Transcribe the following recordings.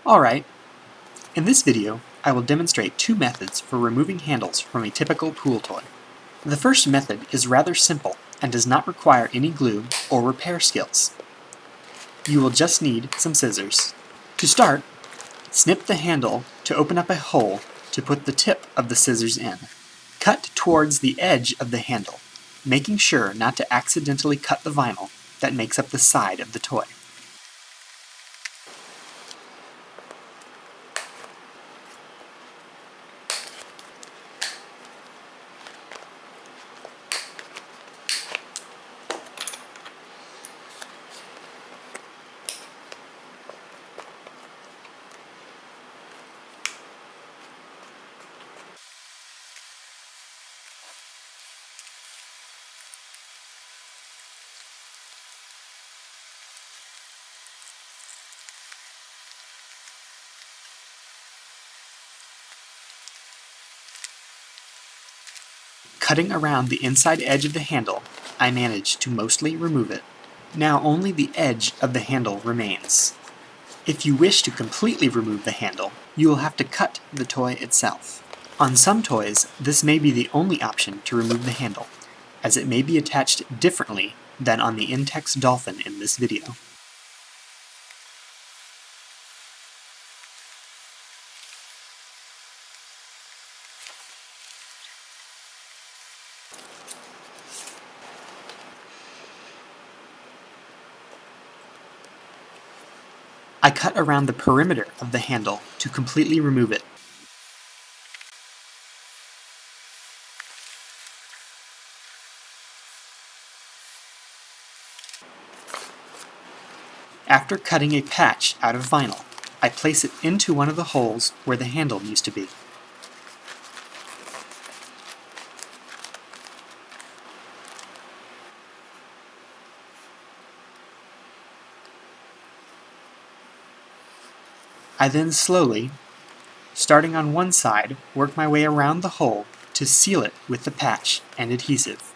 Alright, in this video I will demonstrate two methods for removing handles from a typical pool toy. The first method is rather simple and does not require any glue or repair skills. You will just need some scissors. To start, snip the handle to open up a hole to put the tip of the scissors in. Cut towards the edge of the handle, making sure not to accidentally cut the vinyl that makes up the side of the toy. Cutting around the inside edge of the handle, I managed to mostly remove it. Now only the edge of the handle remains. If you wish to completely remove the handle, you will have to cut the toy itself. On some toys, this may be the only option to remove the handle, as it may be attached differently than on the Intex Dolphin in this video. I cut around the perimeter of the handle to completely remove it. After cutting a patch out of vinyl, I place it into one of the holes where the handle used to be. I then slowly, starting on one side, work my way around the hole to seal it with the patch and adhesive.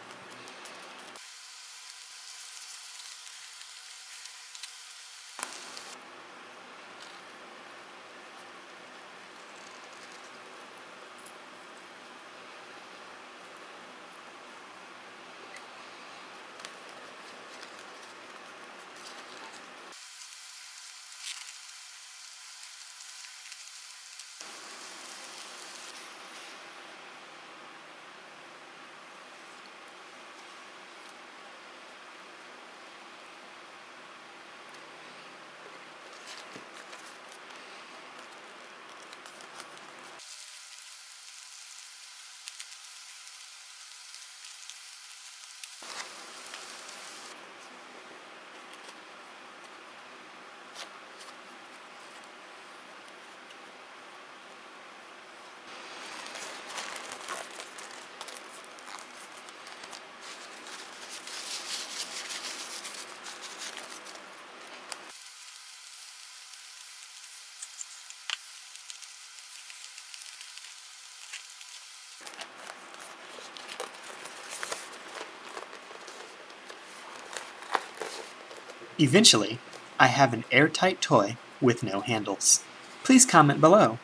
Eventually, I have an airtight toy with no handles. Please comment below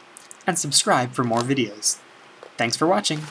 and subscribe for more videos. Thanks for watching!